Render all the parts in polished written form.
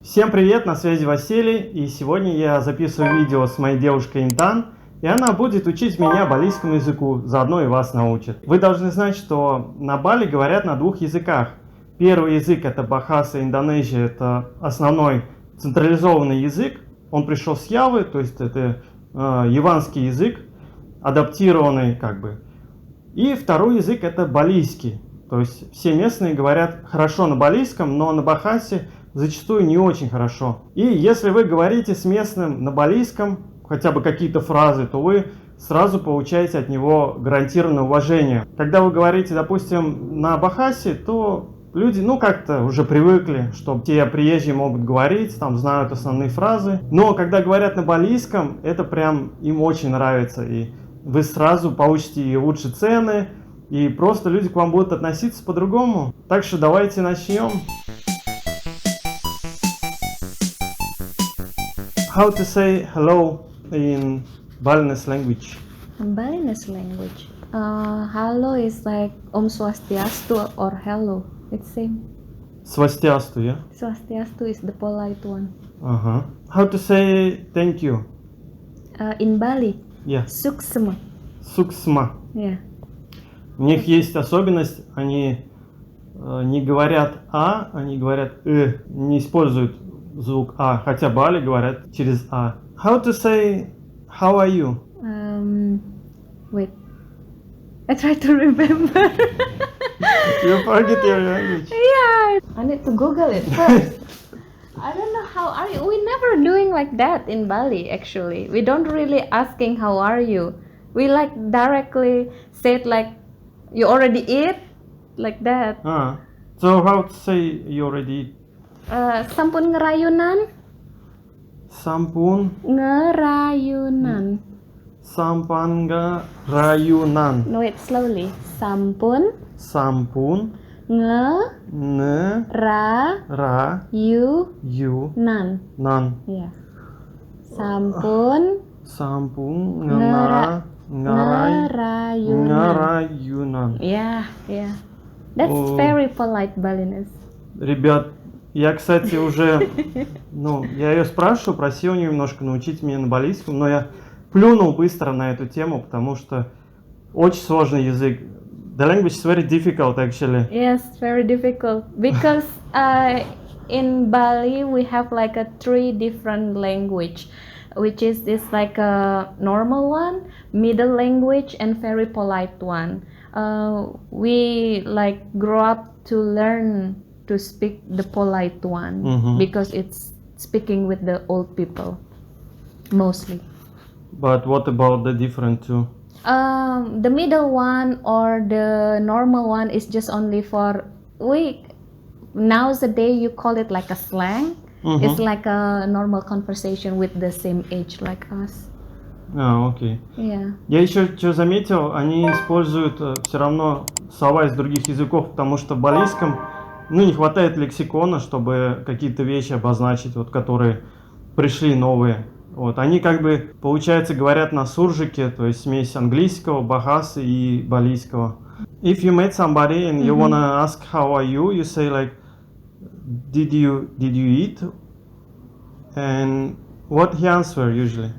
Всем привет, на связи Василий, и сегодня я записываю видео с моей девушкой Интан, и она будет учить меня балийскому языку, заодно и вас научит. Вы должны знать, что на Бали говорят на двух языках. Первый язык — это Бахаса, Индонезия, это основной централизованный язык, он пришел с Явы, то есть это яванский язык, адаптированный как бы. И второй язык — это балийский, то есть все местные говорят хорошо на балийском, но на Бахасе зачастую не очень хорошо. И если вы говорите с местным на балийском хотя бы какие-то фразы, то вы сразу получаете от него гарантированное уважение. Когда вы говорите, допустим, на Бахасе, то люди, как-то уже привыкли, что те приезжие могут говорить, там знают основные фразы. Но когда говорят на балийском, это прям им очень нравится. И вы сразу получите и лучше цены, и просто люди к вам будут относиться по-другому. Так что давайте начнем. How to say hello in Balinese language? Balinese language. Hello is like Swastiastu or hello. It's same. Swastiastu, yeah? Swastiastu is the polite one. How to say thank you? In Bali. Yeah. Suksma. Suksma. Yeah. У них есть особенность, они не говорят «а», они говорят не используют звук «а», хотя Бали говорят через «а». How to say how are you? Wait. I try to remember. You forget your language. Yeah. I need to Google it first. I don't know how are you. We never doing like that in Bali actually. We don't really asking how are you. We like directly say it like you already eat like that. So how to say you already eat? Sampun ngerayunan. Sampun Ngerayunan. Sampan ngerayunan. No, wait, slowly. Sampun Sampun ngerayunan. Nan. Yeah. Sampun ngerayunan. Yeah. That's very polite Balinese. Ребят, я, кстати, уже, я ее спрашиваю, просил ее немножко научить меня на балийском, но я плюнул быстро на эту тему, потому что очень сложный язык. The language is very difficult, actually. Yes, very difficult because in Bali we have like a 3 different language, which is this like a normal one, middle language, and very polite one. We like grow up to learn to speak the polite one because it's speaking with the old people mostly. But what about the different two? The middle one or the normal one is just only for nowadays you call it like a slang. It's like a normal conversation with the same age like us. Окей. Yeah. Я еще что заметил, они используют все равно слова из других языков, потому что в балийском не хватает лексикона, чтобы какие-то вещи обозначить, которые пришли новые. Они как бы, получается, говорят на суржике, то есть смесь английского, бахасы и балийского. If you meet somebody and you wanna ask how are you, you say like, did you eat? And what he answer usually?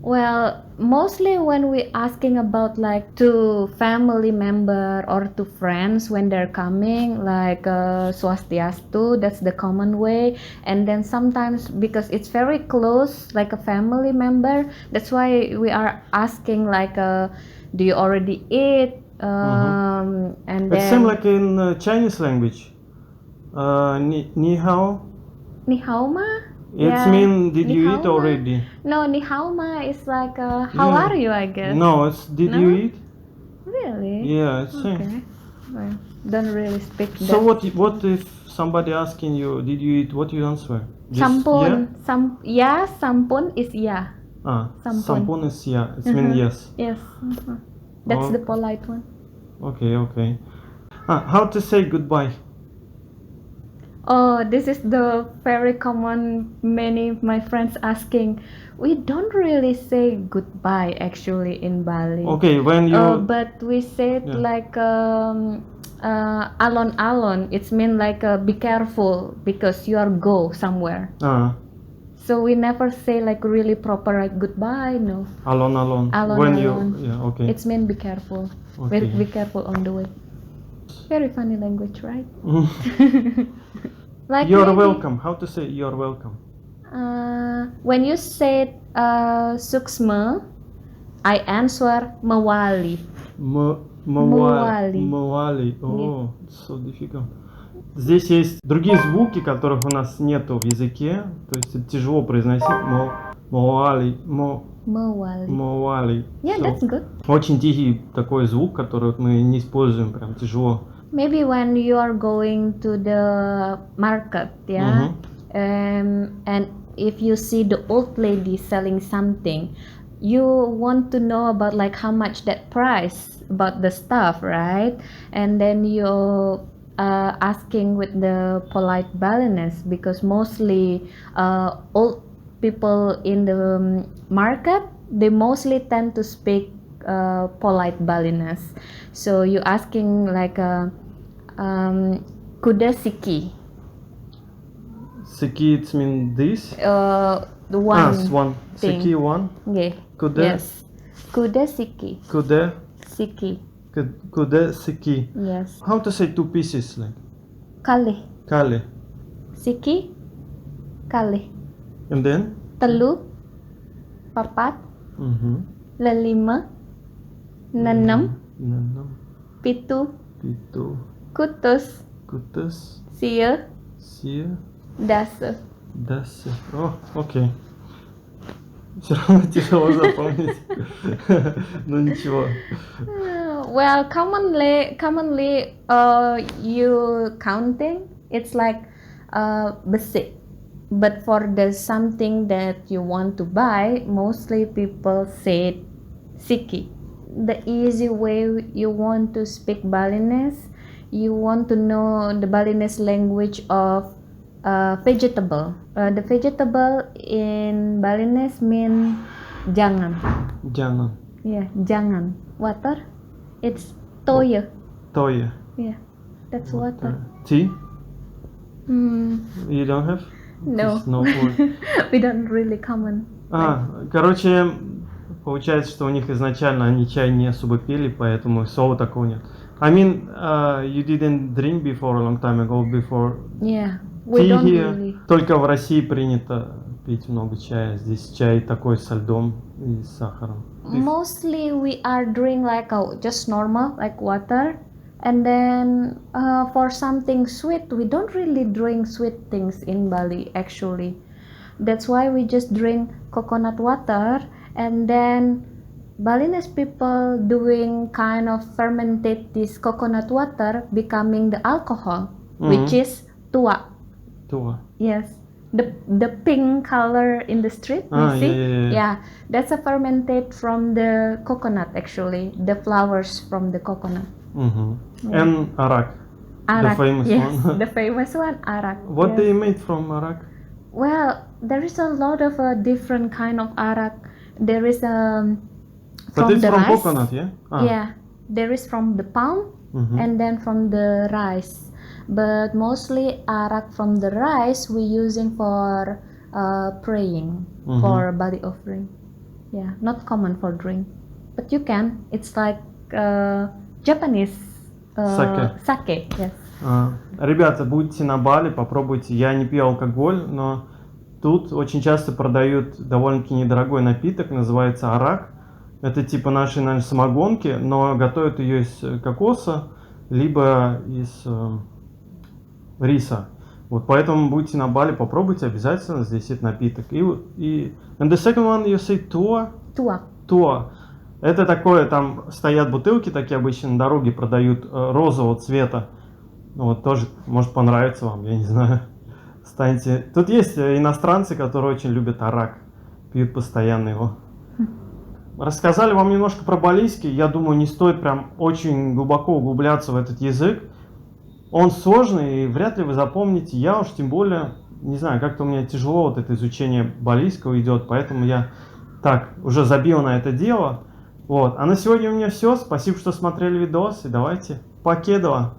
Well, mostly when we asking about like to family member or to friends when they're coming, like Swastiastu, that's the common way. And then sometimes because it's very close, like a family member, that's why we are asking like, do you already eat? And It seems like in Chinese language. Ni hao? Ni hao ma? It means did you eat already? No, ni hao ma is like how are you, I guess. No, it's did you eat? Really? Yeah, it's okay. same. Well, don't really speak that. So what if somebody asking you did you eat? What do you answer? Sampun. Sampun is yeah. Sampun is yeah. It means yes. Yes. That's the polite one. Okay. How to say goodbye? Oh, this is the very common. Many of my friends asking. We don't really say goodbye actually in Bali. Okay, when you. But we say it like alon alon. It's mean like be careful because you are go somewhere. So we never say like really proper like goodbye. No. Alon alon. Alon When alon. you, yeah, okay. It's mean be careful. Okay. Be careful on the way. Very funny language, right? Like you're maybe, welcome. How to say you're welcome? When you said suksma, I answer mawali. Мавали. О, so difficult. Здесь есть другие звуки, которых у нас нету в языке. То есть это тяжело произносить. Мавали. Мавали. Yeah, that's good. Очень тихий такой звук, который вот мы не используем, прям тяжело. Maybe when you are going to the market, yeah, and if you see the old lady selling something, you want to know about like how much that price about the stuff, right? And then you asking with the polite Balinese, because mostly old people in the market, they mostly tend to speak polite Balinese. So you asking like kuda siki. Siki, it means this? The one one. thing. Siki one? Yeah. Kuda? Yes. Kuda siki. Kuda? Siki. Kuda siki. Yes. How to say two pieces? Like? Kali. Kali. Siki. Kali. And then? Telu. Papat. Lelima. Nenam. Pitu. Pitu. Kutus. Kutus. Sia. Sia. Dasa. Дасы. О, окей. Все равно тяжело запомнить. Ну ничего. Well, commonly, you counting, it's like basic. But for the something that you want to buy, mostly people say siki. The easy way you want to speak Balinese, you want to know the Balinese language of vegetable. The vegetable in Balinese mean jangan. Jangan. Yeah, jangan. Water, it's toya. Toya. Yeah, that's water. Tea? You don't have? No. No food. We don't really common. Короче, получается, что у них изначально они чай не особо пили, поэтому слова такого нет. I mean, you didn't drink before a long time ago before. Yeah, we don't here. really. Только в России принято пить много чая. Здесь чай такой со льдом и с сахаром. Mostly we are drink like just normal, like water. And then for something sweet, we don't really drink sweet things in Bali actually. That's why we just drink coconut water, and then Balinese people doing kind of fermented this coconut water becoming the alcohol, which is tua. Tua. Yes, the pink color in the street, you see? Yeah, that's a fermented from the coconut actually, the flowers from the coconut. Yeah. And arak, the famous one. The famous one, arak. What they made from arak? Well, there is a lot of different kind of arak. There is But it's the from rice. Coconut, yeah? Yeah, there is from the palm and then from the rice. But mostly arak from the rice we using for praying, for body offering. Yeah, not common for drink. But you can. It's like Japanese sake. Yes. Ребята, будете на Бали, попробуйте. Я не пью алкоголь, но тут очень часто продают довольно-таки недорогой напиток, называется арак. Это типа нашей, наверное, самогонки, но готовят ее из кокоса, либо из риса. Вот поэтому будете на Бали, попробуйте обязательно, здесь этот напиток. And the second one you say tua? Tua. Это такое, там стоят бутылки такие обычно на дороге, продают розового цвета. Вот тоже может понравиться вам, я не знаю. Станьте. Тут есть иностранцы, которые очень любят арак, пьют постоянно его. Рассказали вам немножко про балийский. Я думаю, не стоит прям очень глубоко углубляться в этот язык. Он сложный, и вряд ли вы запомните. Я уж тем более, не знаю, как-то у меня тяжело вот это изучение балийского идет, поэтому я так уже забил на это дело. Вот. А на сегодня у меня все. Спасибо, что смотрели видос, и давайте покедова.